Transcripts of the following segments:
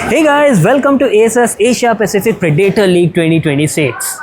Hey guys, welcome to Acer's Asia Pacific Predator League 2026.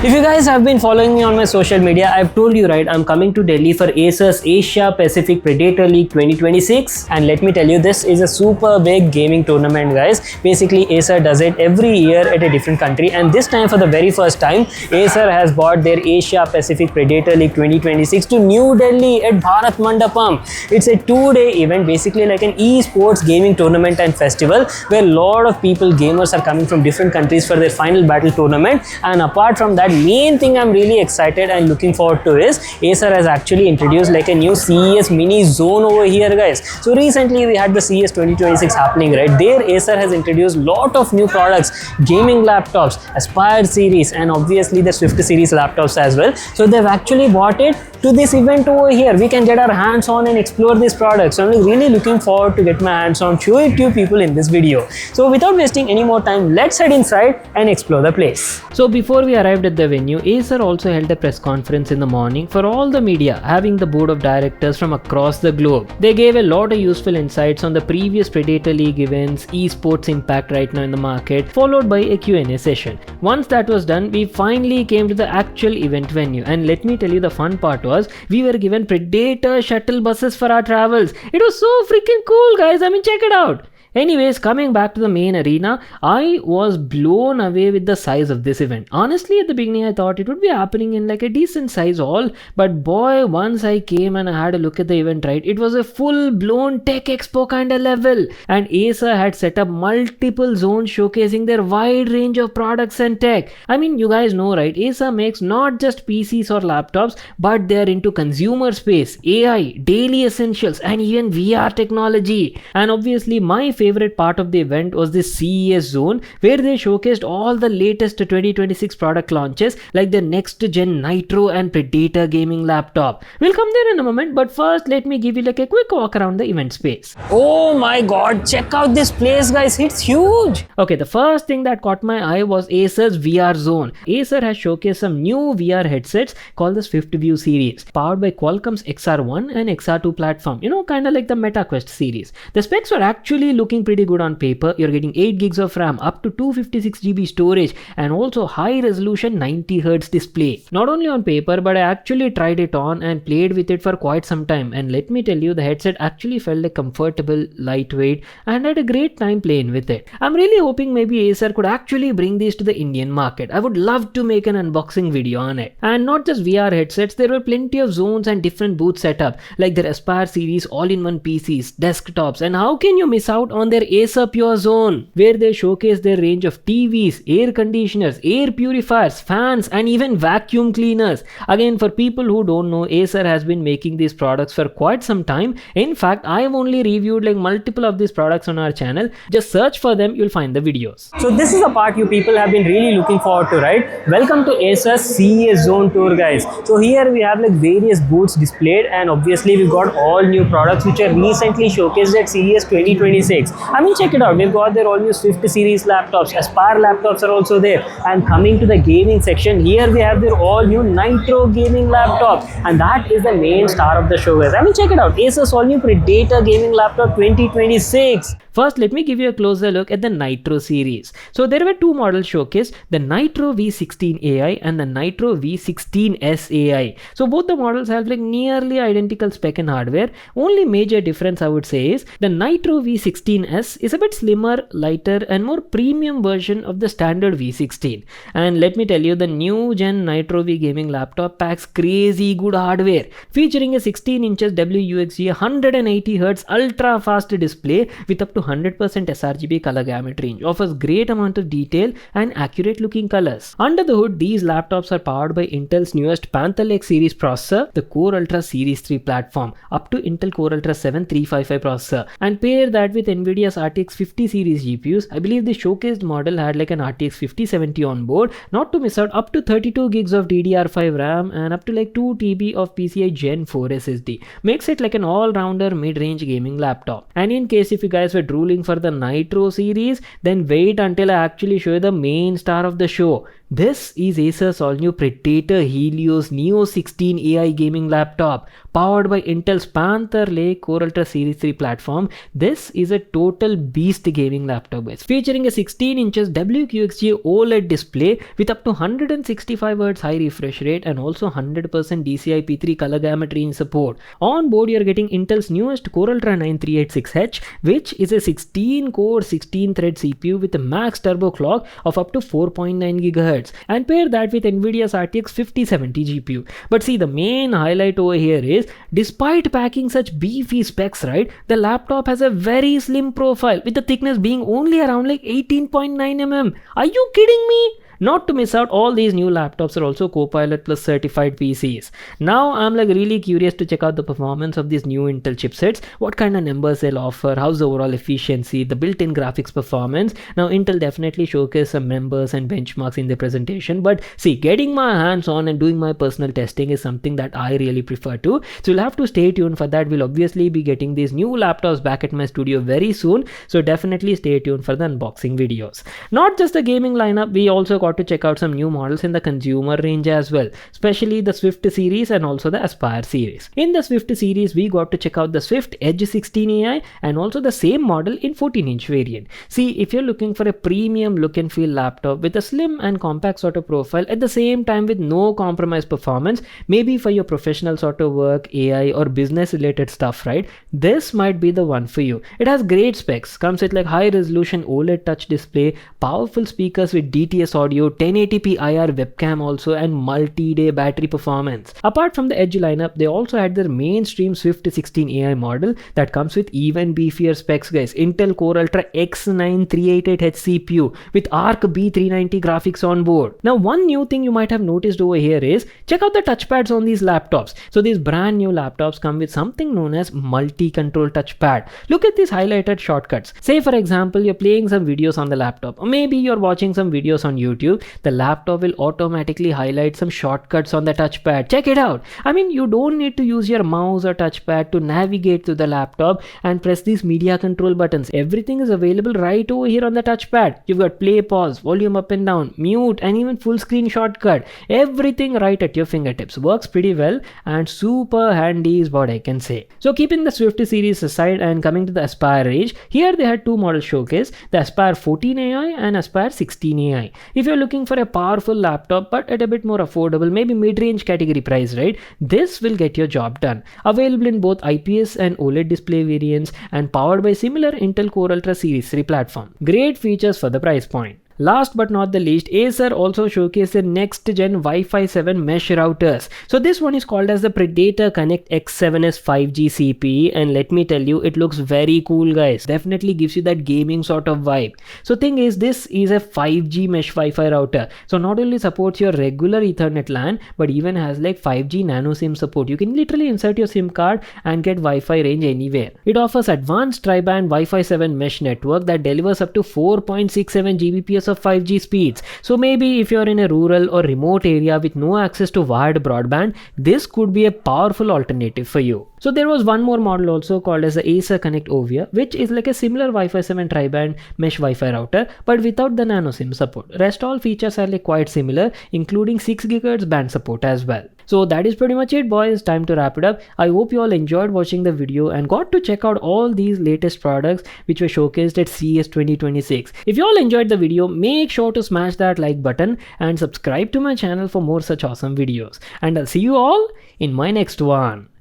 If you guys have been following me on my social media, I've told you right, I'm coming to Delhi for Acer's Asia Pacific Predator League 2026, and let me tell you, this is a super big gaming tournament, guys. Basically, Acer does it every year at a different country, and this time for the very first time, Acer has brought their Asia Pacific Predator League 2026 to New Delhi at Bharat Mandapam. It's a 2-day event, basically like an esports gaming tournament and festival, where a lot of people, gamers, are coming from different countries for their final battle tournament. And apart from that, main thing I'm really excited and looking forward to is Acer has actually introduced like a new CES mini zone over here, guys. So recently we had the CES 2026 happening, right? There Acer has introduced lot of new products, gaming laptops, Aspire series, and obviously the Swift series laptops as well. So they've actually brought it to this event over here. We can get our hands on and explore these products. So I'm really looking forward to get my hands on, show it to you people in this video. So without wasting any more time, let's head inside and explore the place. So before we arrived at the venue, Acer also held a press conference in the morning for all the media, having the board of directors from across the globe. They gave a lot of useful insights on the previous Predator League events, esports impact right now in the market, followed by a Q&A session. Once that was done, we finally came to the actual event venue, and let me tell you, the fun part was we were given Predator shuttle buses for our travels. It was so freaking cool, guys. I mean, check it out. Anyways, coming back to the main arena, I was blown away with the size of this event. Honestly, at the beginning I thought it would be happening in like a decent size hall, but boy, once I came and I had a look at the event, right, it was a full-blown tech expo kind of level. And Acer had set up multiple zones showcasing their wide range of products and tech. I mean, you guys know, right, Acer makes not just PCs or laptops, but they are into consumer space, AI, daily essentials, and even VR technology. And obviously, my favorite part of the event was the CES zone, where they showcased all the latest 2026 product launches like the next gen Nitro and Predator gaming laptop. We'll come there in a moment, but first let me give you like a quick walk around the event space. Oh my god, check out this place, guys, it's huge. Okay, the first thing that caught my eye was Acer's VR zone. Acer has showcased some new VR headsets called the Swift View series, powered by Qualcomm's XR1 and XR2 platform, you know, kind of like the MetaQuest series. The specs were actually looking pretty good on paper. You're getting 8 gigs of RAM, up to 256 GB storage, and also high resolution 90Hz display. Not only on paper, but I actually tried it on and played with it for quite some time, and let me tell you, the headset actually felt like comfortable, lightweight, and I had a great time playing with it. I'm really hoping maybe Acer could actually bring these to the Indian market. I would love to make an unboxing video on it. And not just VR headsets, there were plenty of zones and different booth setup, like their Aspire series all-in-one PCs, desktops, and how can you miss out on their Acer Pure Zone, where they showcase their range of TVs, air conditioners, air purifiers, fans, and even vacuum cleaners. Again, for people who don't know, Acer has been making these products for quite some time. In fact, I have only reviewed like multiple of these products on our channel. Just search for them, you'll find the videos. So this is the part you people have been really looking forward to, right? Welcome to Acer's CES Zone tour, guys. So here we have like various booths displayed, and obviously we've got all new products which are recently showcased at CES 2026. I mean, check it out. We've got their all new Swift series laptops, Aspire laptops are also there. And coming to the gaming section, here we have their all new Nitro gaming laptop, and that is the main star of the show, guys. I mean, check it out. Acer's all new Predator gaming laptop 2026. First, let me give you a closer look at the Nitro series. So there were two models showcased, the Nitro V16 AI and the Nitro V16S AI. So both the models have like nearly identical spec and hardware. Only major difference I would say is the Nitro V16S is a bit slimmer, lighter, and more premium version of the standard V16. And let me tell you, the new gen Nitro V gaming laptop packs crazy good hardware, featuring a 16 inches WUXG 180Hz ultra fast display with up to 100% sRGB color gamut range, offers great amount of detail and accurate looking colors. Under the hood, these laptops are powered by Intel's newest Panther Lake series processor, the Core Ultra Series 3 platform, up to Intel Core Ultra 7 355 processor, and pair that with Nvidia's RTX 50 series GPUs. I believe the showcased model had like an RTX 5070 on board, not to miss out, up to 32 gigs of DDR5 RAM and up to like 2 TB of PCI Gen 4 SSD. Makes it like an all-rounder mid-range gaming laptop. And in case if you guys were drooling for the Nitro series, then wait until I actually show you the main star of the show. This is Acer's all-new Predator Helios Neo 16 AI gaming laptop powered by Intel's Panther Lake Core Ultra Series 3 platform. This is a total beast gaming laptop, guys, featuring a 16 inches WQXGA OLED display with up to 165 Hz high refresh rate and also 100% DCI-P3 color gamma in support. On board, you're getting Intel's newest Core Ultra 9386H, which is a 16-core 16-thread CPU with a max turbo clock of up to 4.9 GHz. And pair that with Nvidia's RTX 5070 GPU. But see, the main highlight over here is, despite packing such beefy specs, right, the laptop has a very slim profile with the thickness being only around like 18.9 mm. Are you kidding me? Not to miss out, all these new laptops are also Copilot Plus certified PCs. Now I'm like really curious to check out the performance of these new Intel chipsets, what kind of numbers they'll offer, how's the overall efficiency, the built-in graphics performance. Now Intel definitely showcased some numbers and benchmarks in their presentation, but see, getting my hands on and doing my personal testing is something that I really prefer to. So you'll have to stay tuned for that. We'll obviously be getting these new laptops back at my studio very soon, so definitely stay tuned for the unboxing videos. Not just the gaming lineup, we also got to check out some new models in the consumer range as well, especially the Swift series and also the Aspire series. In the Swift series, we got to check out the Swift Edge 16 AI and also the same model in 14-inch variant. See, if you're looking for a premium look and feel laptop with a slim and compact sort of profile at the same time with no compromise performance, maybe for your professional sort of work, AI or business related stuff, right, this might be the one for you. It has great specs, comes with like high resolution OLED touch display, powerful speakers with DTS audio, 1080p IR webcam also, and multi-day battery performance. Apart from the Edge lineup, they also had their mainstream Swift 16 AI model that comes with even beefier specs, guys. Intel Core Ultra X9388H CPU with Arc B390 graphics on board. Now, one new thing you might have noticed over here is, check out the touchpads on these laptops. So these brand new laptops come with something known as multi-control touchpad. Look at these highlighted shortcuts. Say for example, you're playing some videos on the laptop, or maybe you're watching some videos on YouTube. The laptop will automatically highlight some shortcuts on the touchpad. Check it out. I mean, you don't need to use your mouse or touchpad to navigate to the laptop and press these media control buttons. Everything is available right over here on the touchpad. You've got play, pause, volume up and down, mute, and even full screen shortcut. Everything right at your fingertips. Works pretty well and super handy is what I can say. So keeping the Swift series aside and coming to the Aspire range, here they had two models showcased, the Aspire 14 AI and Aspire 16 AI. If you're looking for a powerful laptop but at a bit more affordable, maybe mid-range category price, right, this will get your job done. Available in both IPS and OLED display variants and powered by similar Intel Core Ultra Series 3 platform. Great features for the price point. Last but not the least, Acer also showcased the next gen Wi-Fi 7 mesh routers. So this one is called as the Predator Connect X7S 5G CPE, and let me tell you, it looks very cool, guys. Definitely gives you that gaming sort of vibe. So thing is, this is a 5G mesh Wi-Fi router. So not only supports your regular Ethernet LAN, but even has like 5G nano SIM support. You can literally insert your SIM card and get Wi-Fi range anywhere. It offers advanced tri-band Wi-Fi 7 mesh network that delivers up to 4.67 Gbps of 5G speeds. So maybe if you're in a rural or remote area with no access to wired broadband, this could be a powerful alternative for you. So there was one more model also called as the Acer Connect Ovia, which is like a similar Wi-Fi 7 tri-band mesh Wi-Fi router, but without the nano SIM support. Rest all features are like quite similar, including 6 GHz band support as well. So that is pretty much it, boys. Time to wrap it up. I hope you all enjoyed watching the video and got to check out all these latest products which were showcased at CES 2026. If you all enjoyed the video, make sure to smash that like button and subscribe to my channel for more such awesome videos. And I'll see you all in my next one.